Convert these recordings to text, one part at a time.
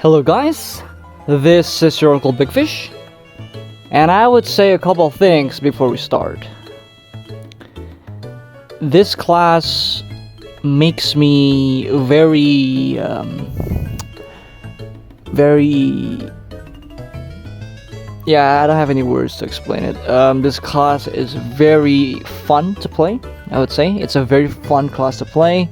Hello guys, this is your Uncle Big Fish, and I would say a couple of things before we start. This class makes me I don't have any words to explain it. This class is very fun to play, I would say. It's a very fun class to play,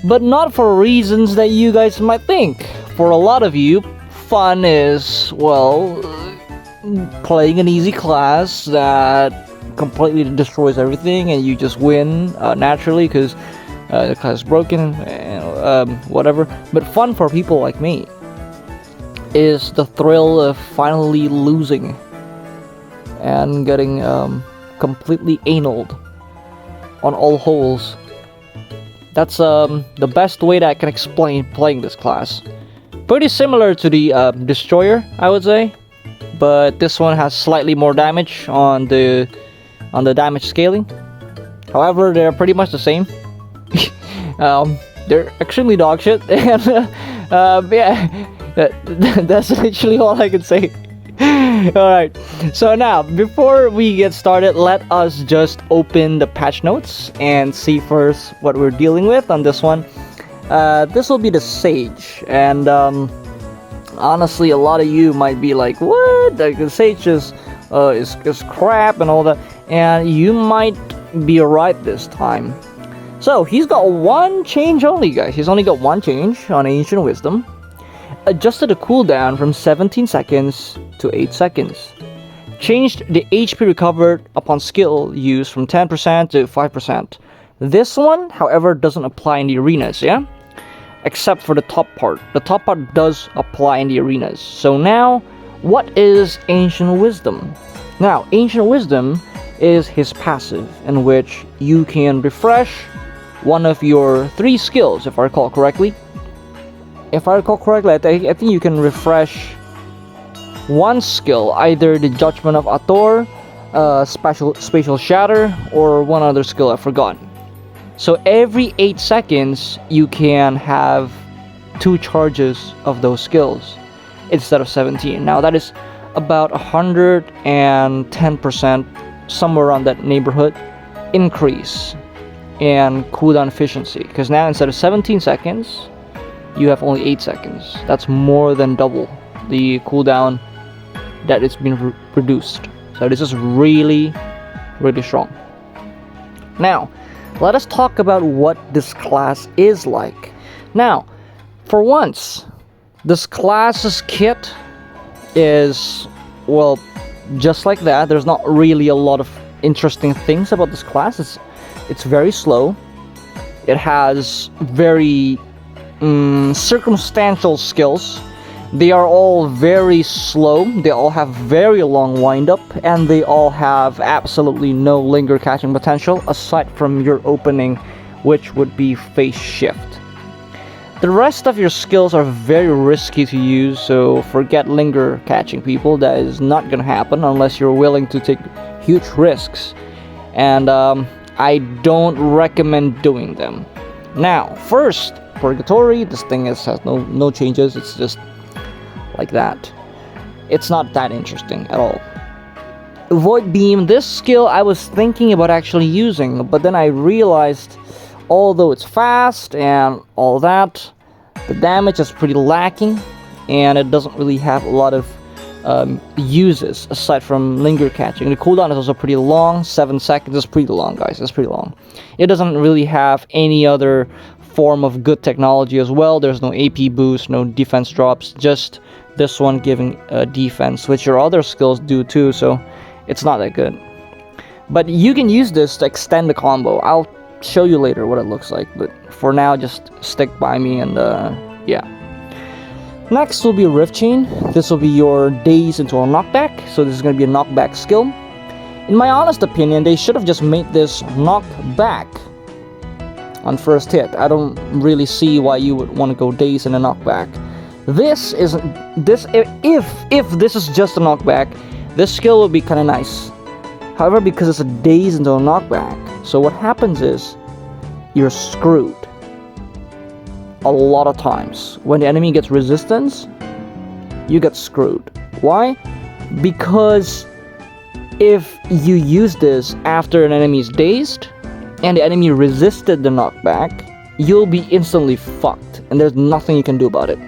but not for reasons that you guys might think. For a lot of you, fun is, well, playing an easy class that completely destroys everything and you just win naturally because the class is broken and whatever. But fun for people like me is the thrill of finally losing and getting completely analed on all holes. That's the best way that I can explain playing this class. Pretty similar to the Destroyer, I would say, but this one has slightly more damage on the damage scaling. However, they're pretty much the same. They're extremely dog shit, and yeah, that's literally all I can say. Alright, so now, before we get started, let us just open the patch notes and see first what we're dealing with on this one. This will be the Sage, and honestly, a lot of you might be like, what? Like, the Sage is crap and all that, and you might be right this time. So, he's got one change only, guys. He's only got one change on Ancient Wisdom. Adjusted the cooldown from 17 seconds to 8 seconds. Changed the HP recovered upon skill use from 10% to 5%. This one, however, doesn't apply in the arenas, yeah? Except for the top part. The top part does apply in the arenas. So now, what is Ancient Wisdom? Now, Ancient Wisdom is his passive, in which you can refresh one of your 3 skills, if I recall correctly. I think you can refresh one skill, either the Judgment of Ator, Spatial Shatter, or one other skill I forgot. So every 8 seconds, you can have 2 charges of those skills instead of 17. Now that is about 110%, somewhere around that neighborhood, increase in cooldown efficiency. Because now instead of 17 seconds, you have only 8 seconds. That's more than double the cooldown that is being reduced. So this is really, really strong. Now, let us talk about what this class is like. Now, for once, this class's kit is, well, just like that. There's not really a lot of interesting things about this class. It's very slow. It has very circumstantial skills. They are all very slow, they all have very long wind-up, and they all have absolutely no linger catching potential aside from your opening, which would be Phase Shift. The rest of your skills are very risky to use, so forget linger catching, people. That is not gonna happen unless you're willing to take huge risks, and I don't recommend doing them. Now, first, Purgatory. This thing has no changes. It's just like that. It's not that interesting at all. Void Beam, this skill I was thinking about actually using, but then I realized, although it's fast and all that, the damage is pretty lacking, and it doesn't really have a lot of uses aside from linger catching. The cooldown is also pretty long. 7 seconds is pretty long, guys. It's pretty long. It doesn't really have any other form of good technology as well. There's no AP boost, no defense drops, just this one giving defense, which your other skills do too, so it's not that good. But you can use this to extend the combo. I'll show you later what it looks like, but for now, just stick by me, and yeah. Next will be Rift Chain. This will be your daze into a knockback, so this is going to be a knockback skill. In my honest opinion, they should have just made this knockback on first hit. I don't really see why you would want to go daze and a knockback. If this is just a knockback, this skill would be kind of nice. However, because it's a daze into a knockback, so what happens is you're screwed. A lot of times when the enemy gets resistance, you get screwed. Why? Because if you use this after an enemy is dazed and the enemy resisted the knockback, you'll be instantly fucked and there's nothing you can do about it,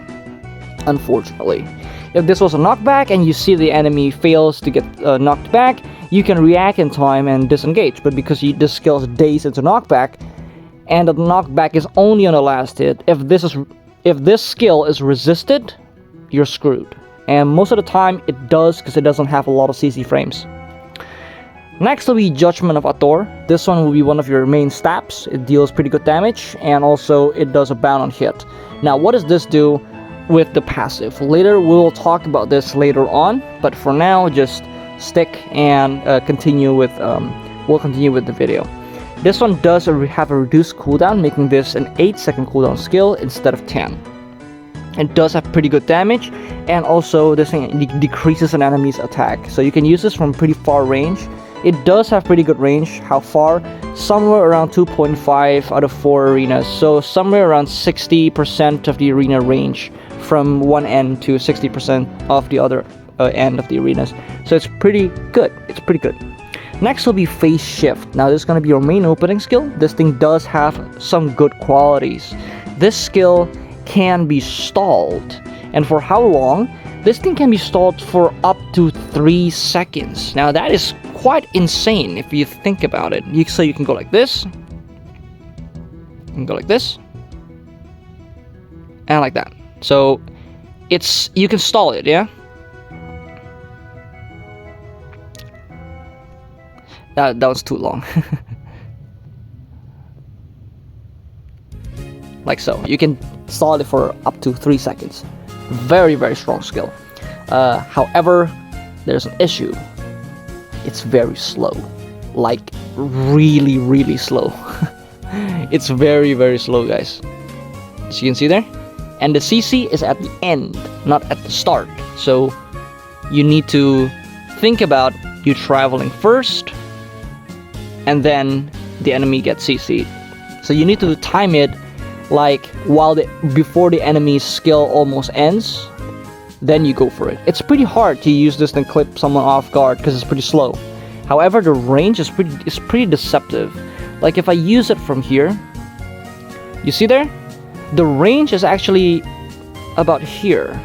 unfortunately. If this was a knockback and you see the enemy fails to get knocked back, you can react in time and disengage. But because this skill is dazed into knockback, and the knockback is only on the last hit, if this skill is resisted, you're screwed. And most of the time it does, because it doesn't have a lot of CC frames. Next will be Judgment of Ator. This one will be one of your main stabs. It deals pretty good damage, and also it does a bound on hit. Now, what does this do with the passive? Later, we'll talk about this later on, but for now, just stick and continue with, we'll continue with the video. This one does have a reduced cooldown, making this an 8-second cooldown skill instead of 10. It does have pretty good damage, and also this thing decreases an enemy's attack. So you can use this from pretty far range. It does have pretty good range. How far? Somewhere around 2.5 out of 4 arenas. So somewhere around 60% of the arena range from one end to 60% of the other end of the arenas. So it's pretty good. It's pretty good. Next will be Phase Shift. Now this is going to be your main opening skill. This thing does have some good qualities. This skill can be stalled. And for how long? This thing can be stalled for up to 3 seconds. Now that is quite insane if you think about it. So you can go like this, and go like this, and like that. So you can stall it, yeah? That was too long. Like so. You can stall it for up to 3 seconds. Very, very strong skill. However, there's an issue. It's very slow. Like, really, really slow. It's very, very slow, guys. As you can see there. And the CC is at the end, not at the start. So, you need to think about you traveling first, and then the enemy gets CC'd. So you need to time it like before the enemy's skill almost ends, then you go for it. It's pretty hard to use this and clip someone off guard because it's pretty slow. However, the range is pretty deceptive. Like if I use it from here, you see there? The range is actually about here.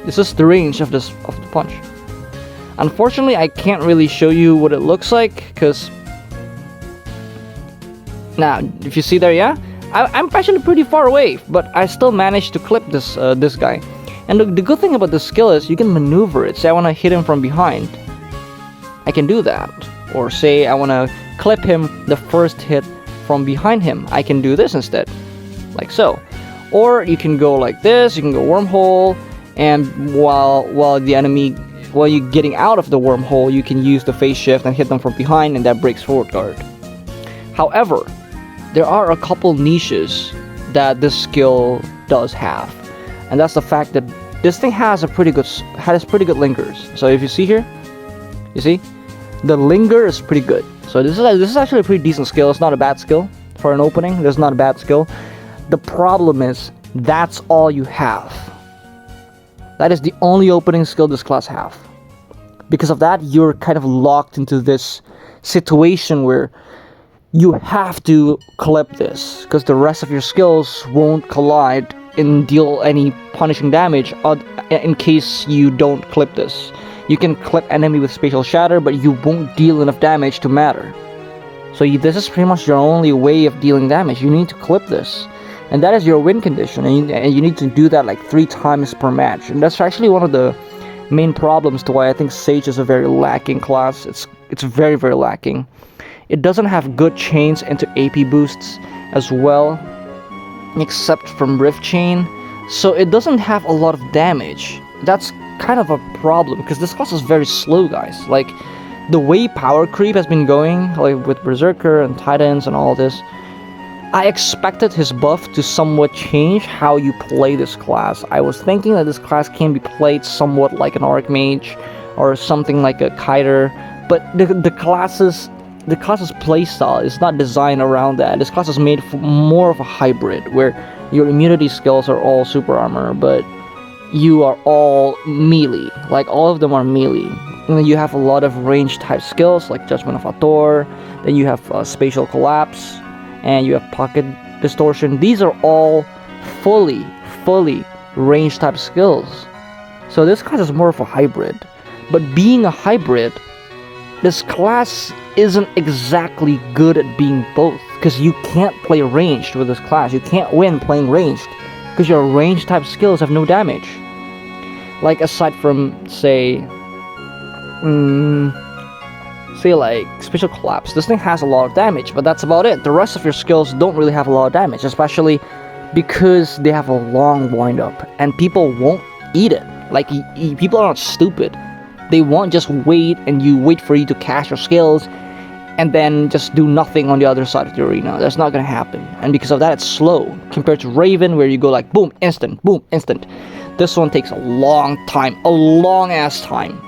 This is the range of the punch. Unfortunately, I can't really show you what it looks like because now, if you see there, yeah, I'm actually pretty far away, but I still managed to clip this guy. And the good thing about this skill is you can maneuver it. Say I want to hit him from behind, I can do that. Or say I want to clip him the first hit from behind him, I can do this instead, like so. Or you can go like this, you can go wormhole, and while you're getting out of the wormhole, you can use the phase shift and hit them from behind, and that breaks forward guard. However, there are a couple niches that this skill does have, and that's the fact that this thing has pretty good lingers. So if you see here, you see, the linger is pretty good. So this is actually a pretty decent skill. It's not a bad skill for an opening. This is not a bad skill. The problem is that's all you have. That is the only opening skill this class have. Because of that, you're kind of locked into this situation where you have to clip this, because the rest of your skills won't collide and deal any punishing damage in case you don't clip this. You can clip enemy with Spatial Shatter, but you won't deal enough damage to matter. So this is pretty much your only way of dealing damage. You need to clip this. And that is your win condition, and you need to do that like 3 times per match. And that's actually one of the main problems to why I think Sage is a very lacking class. It's very, very lacking. It doesn't have good chains into AP boosts as well, except from Rift Chain. So it doesn't have a lot of damage. That's kind of a problem, because this class is very slow, guys. Like, the way power creep has been going, like with Berserker and Titans and all this, I expected his buff to somewhat change how you play this class. I was thinking that this class can be played somewhat like an Archmage or something like a Kiter, but the class's playstyle is not designed around that. This class is made for more of a hybrid, where your immunity skills are all super armor, but you are all melee. Like all of them are melee. And then you have a lot of range type skills like Judgment of Hathor. Then you have Spatial Collapse, and you have Pocket Distortion. These are all fully range type skills. So this class is more of a hybrid. But being a hybrid, this class isn't exactly good at being both, because you can't play ranged with this class. You can't win playing ranged, because your range type skills have no damage. Like aside from say like Spatial Collapse, this thing has a lot of damage, but that's about it. The rest of your skills don't really have a lot of damage, especially because they have a long wind up, and people won't eat it. Like people are not stupid. They won't just wait and you wait for you to cast your skills and then just do nothing on the other side of the arena. That's not gonna happen. And because of that, it's slow compared to Raven, where you go like boom, instant, boom, instant. This one takes a long time, a long ass time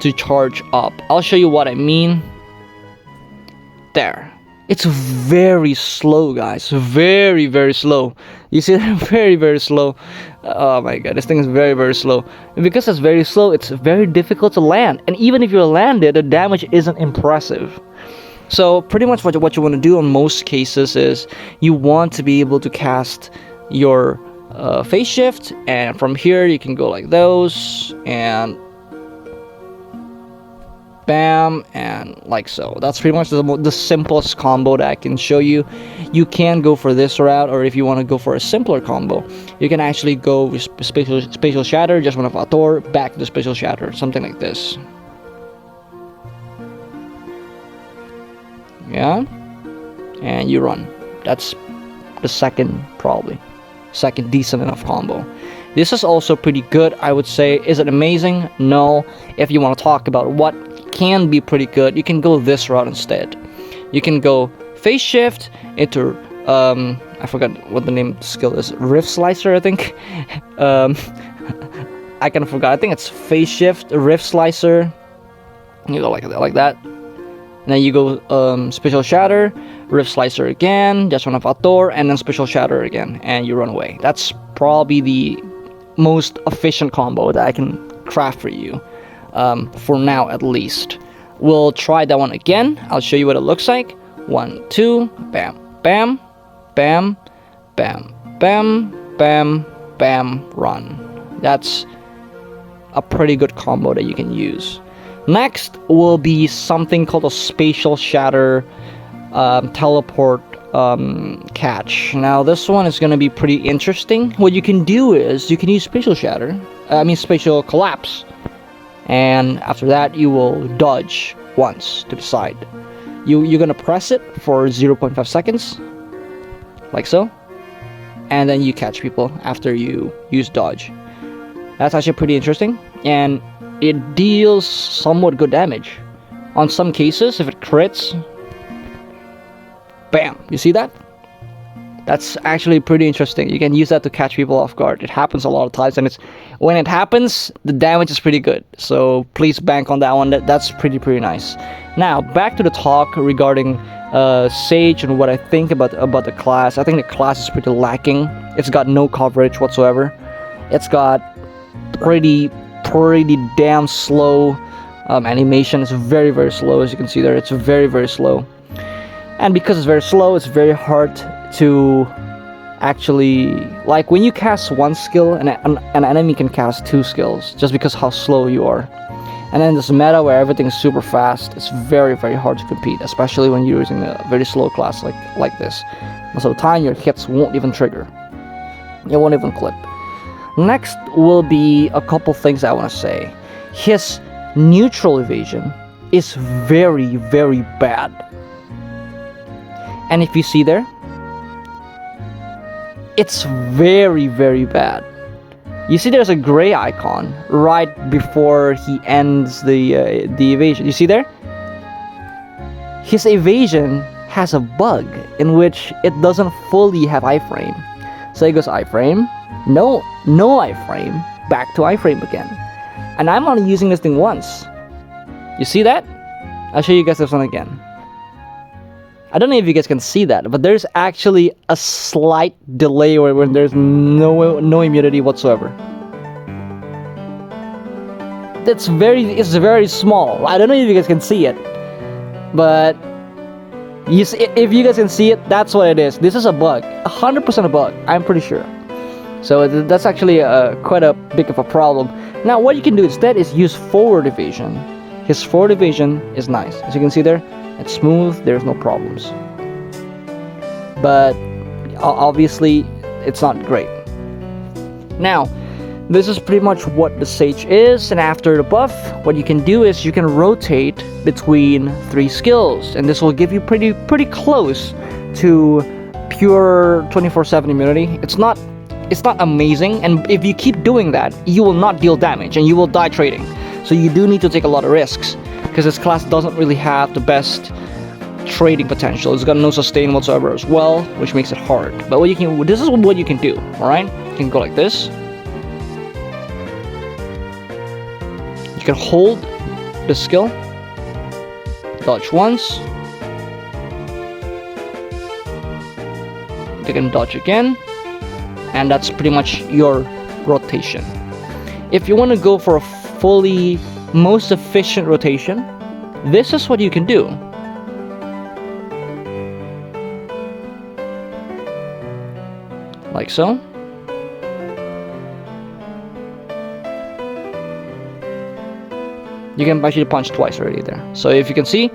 to charge up. I'll show you what I mean. There. It's very slow, guys. Very slow. You see that? Very slow. Oh my god, this thing is very slow. And because it's very slow, it's very difficult to land. And even if you land it, the damage isn't impressive. So pretty much what you want to do in most cases is you want to be able to cast your phase shift, and from here you can go like those, and bam, and like so. That's pretty much the simplest combo that I can show you. You can go for this route, or if you want to go for a simpler combo, you can actually go with Spatial Shatter, just one of Hathor, back to the Spatial Shatter, something like this. Yeah, and you run. That's the second decent enough combo. This is also pretty good, I would say. Is it amazing? No. If you want to talk about what can be pretty good, you can go this route instead. You can go phase shift into I forgot what the name of the skill is. Rift Slicer, I think. I kind of forgot. I think it's phase shift, Rift Slicer. You go like that. And then you go Spatial Shatter, Rift Slicer again, just one of Hathor, and then Spatial Shatter again, and you run away. That's probably the most efficient combo that I can craft for you. For now at least. We'll try that one again. I'll show you what it looks like. 1, 2, bam, bam, bam, bam, bam, bam, bam, run. That's a pretty good combo that you can use. Next will be something called a Spatial Shatter teleport catch. Now this one is going to be pretty interesting. What you can do is you can use Spatial Collapse. And after that, you will dodge once to the side. You're gonna press it for 0.5 seconds, like so, and then you catch people after you use dodge. That's actually pretty interesting, and it deals somewhat good damage. On some cases, if it crits, bam, you see that? That's actually pretty interesting. You can use that to catch people off guard. It happens a lot of times, and when it happens, the damage is pretty good. So please bank on that one. That's pretty nice. Now back to the talk regarding Sage and what I think about the class. I think the class is pretty lacking. It's got no coverage whatsoever. It's got pretty damn slow animation. It's very slow, as you can see there. It's very slow. And because it's very slow, it's very hard to actually, like when you cast one skill, an enemy can cast 2 skills just because how slow you are. And then this meta where everything is super fast, it's very hard to compete, especially when you're using a very slow class like this. Most of the time your hits won't even trigger. It won't even clip. Next will be a couple things I want to say. His neutral evasion is very bad. And if you see there, it's very bad. You see there's a gray icon right before he ends the evasion. You see there? His evasion has a bug in which it doesn't fully have iframe. So it goes iframe, no iframe, back to iframe again. And I'm only using this thing once. You see that? I'll show you guys this one again. I don't know if you guys can see that, but there's actually a slight delay when there's no immunity whatsoever. it's very small. I don't know if you guys can see it, but if you guys can see it, that's what it is. This is a bug, 100% a bug. I'm pretty sure. So that's actually quite a big of a problem. Now what you can do instead is use forward evasion. His forward evasion is nice. As you can see there, it's smooth, there's no problems. But obviously it's not great. Now this is pretty much what the Sage is, and after the buff, what you can do is you can rotate between 3 skills, and this will give you pretty close to pure 24/7 immunity. It's not amazing, and if you keep doing that, you will not deal damage and you will die trading. So you do need to take a lot of risks, because this class doesn't really have the best trading potential. It's got no sustain whatsoever as well, which makes it hard. But this is what you can do. All right, you can go like this. You can hold the skill, dodge once, you can dodge again, and that's pretty much your rotation. If you want to go for a fully most efficient rotation, this is what you can do. Like so. You can actually punch twice already there. So if you can see,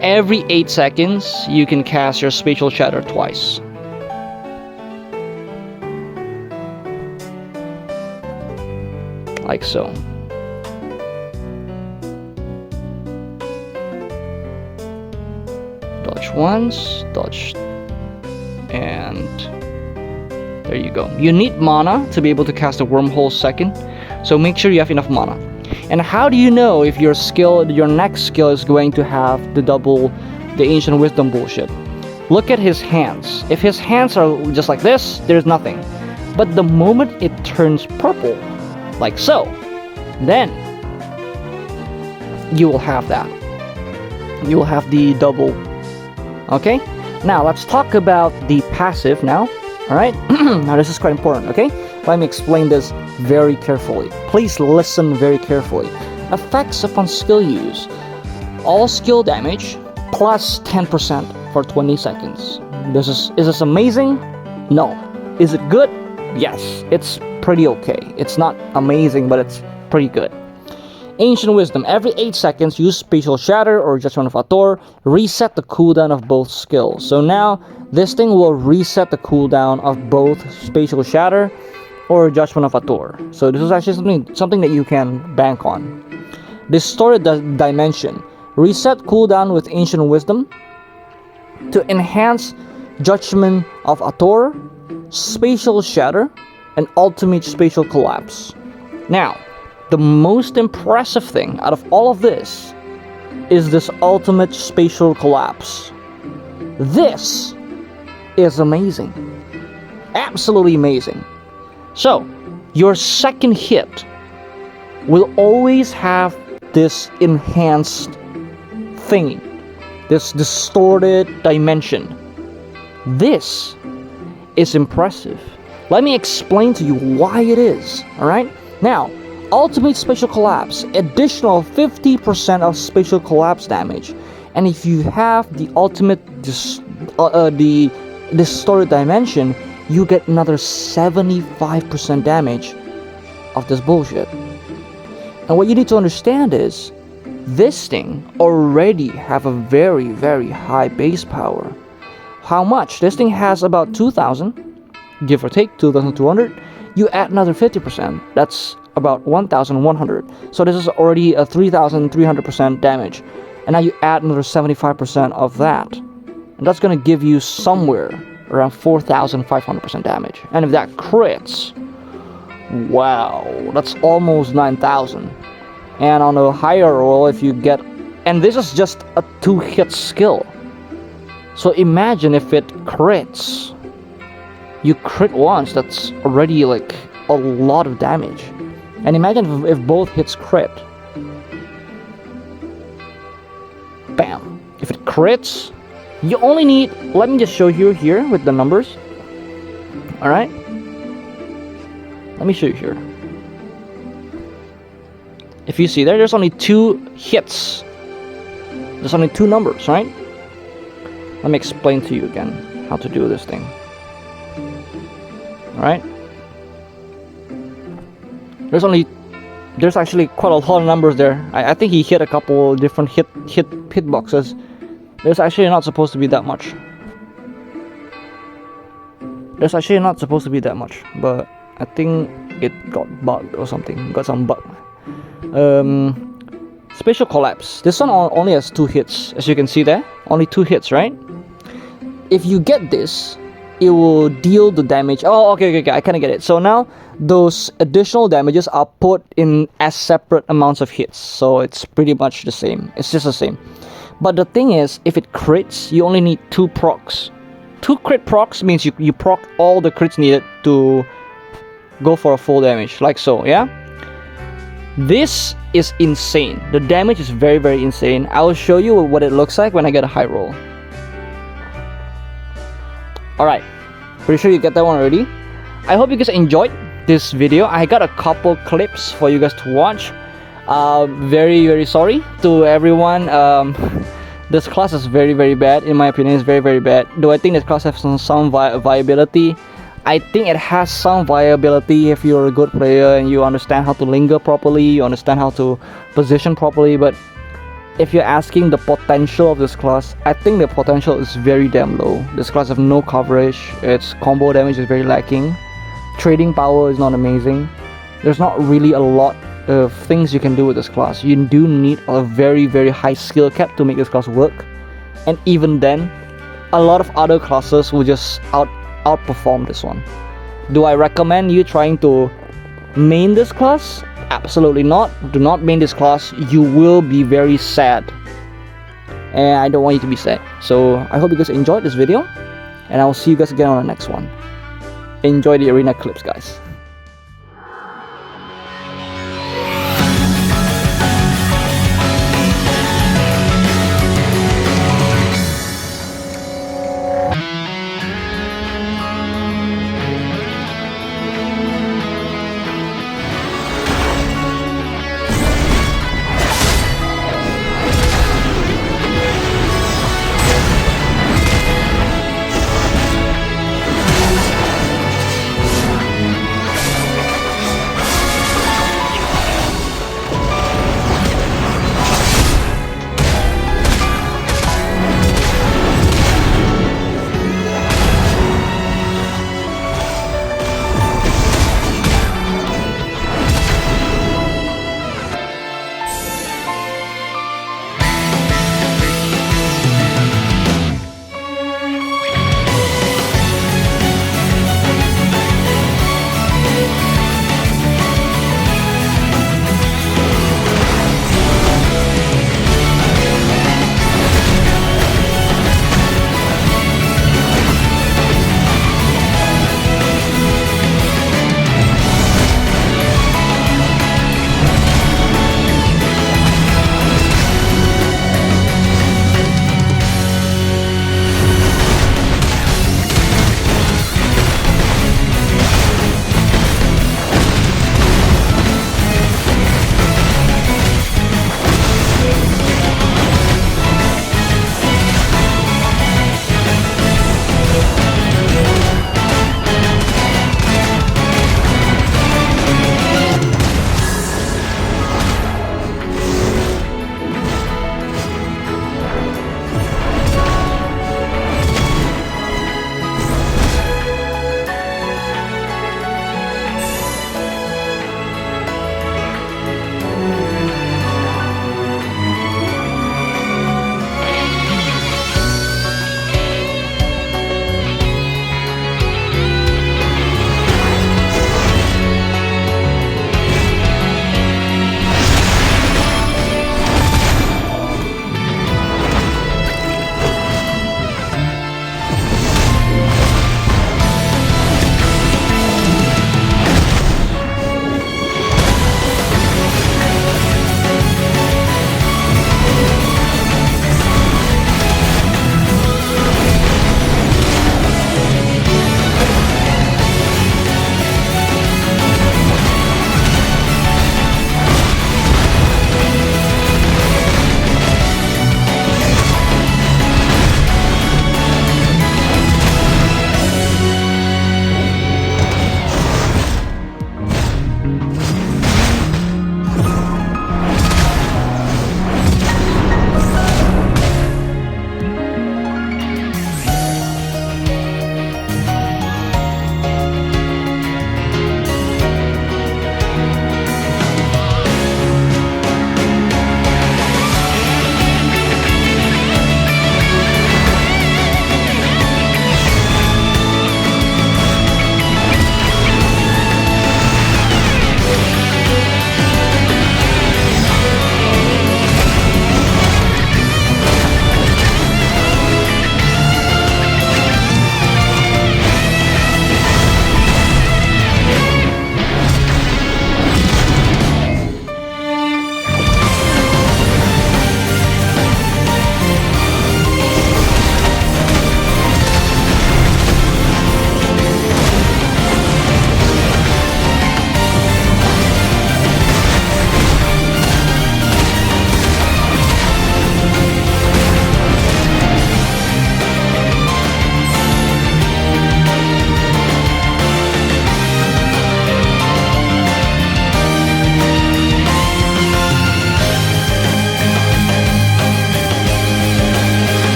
every 8 seconds you can cast your Spatial Shatter twice. Like so. Dodge once, dodge, and there you go. You need mana to be able to cast a Wormhole second, so make sure you have enough mana. And how do you know if your next skill is going to have the Ancient Wisdom bullshit? Look at his hands. If his hands are just like this, there's nothing. But the moment it turns purple, like so, then you will have that. You will have the double. Okay? Now let's talk about the passive now. Alright? Now this is quite important, okay? Let me explain this very carefully. Please listen very carefully. Effects upon skill use. All skill damage plus 10% for 20 seconds. Is this amazing? No. Is it good? Yes. It's pretty okay. It's not amazing, but it's pretty good. Ancient Wisdom. Every 8 seconds, use Spatial Shatter or Judgment of Hathor. Reset the cooldown of both skills. So now, this thing will reset the cooldown of both Spatial Shatter or Judgment of Hathor. So this is actually something that you can bank on. Distorted Dimension. Reset cooldown with Ancient Wisdom to enhance Judgment of Hathor, Spatial Shatter, and Ultimate Spatial Collapse. Now, the most impressive thing out of all of this is this Ultimate Spatial Collapse. This is amazing. Absolutely amazing. So, your second hit will always have this enhanced thingy, this distorted dimension. This is impressive. Let me explain to you why it is, alright? Now, Ultimate Spatial Collapse, additional 50% of Spatial Collapse damage. And if you have the Ultimate the Distorted Dimension, you get another 75% damage of this bullshit. And what you need to understand is, this thing already have a very, very high base power. How much? This thing has about 2,000, give or take, 2,200. You add another 50%, that's about 1,100. So this is already a 3,300% damage. And now you add another 75% of that. And that's gonna give you somewhere around 4,500% damage. And if that crits, wow, that's almost 9,000. And on a higher roll, if you get, and this is just a 2-hit skill. So imagine if it crits. You crit once, that's already like a lot of damage. And imagine if both hits crit. Bam. If it crits, you only need, let me just show you here with the numbers. Alright? Let me show you here. if you see there's only 2 hits. There's only 2 numbers, right? Let me explain to you again how to do this thing. Alright? There's actually quite a lot of numbers there. I think he hit a couple different hit boxes. There's actually not supposed to be that much. There's actually not supposed to be that much, but I think it got bugged or something. Got some bug. Spatial collapse. This one only has 2 hits, as you can see there. Only 2 hits, right? If you get this, it will deal the damage. Oh, okay, I kind of get it. So now those additional damages are put in as separate amounts of hits. So it's pretty much the same. It's just the same. But the thing is, if it crits, you only need 2 procs. 2 crit procs means you proc all the crits needed to go for a full damage, like so, yeah? This is insane. The damage is very, very insane. I will show you what it looks like when I get a high roll. Alright, pretty sure you get that one already. I hope you guys enjoyed this video. I got a couple clips for you guys to watch. Very, very sorry to everyone. This class is very, very bad. In my opinion, it's very, very bad. Do I think this class has some viability? I think it has some viability if you're a good player and you understand how to linger properly, you understand how to position properly. But if you're asking the potential of this class, I think the potential is very damn low. This class has no coverage. Its combo damage is very lacking. Trading power is not amazing. There's not really a lot of things you can do with this class. You do need a very, very high skill cap to make this class work. And even then, a lot of other classes will just outperform this one. Do I recommend you trying to main this class? Absolutely not. Do not main this class. You will be very sad, and I don't want you to be sad. So I hope you guys enjoyed this video, and I will see you guys again on the next one. Enjoy the arena clips, guys.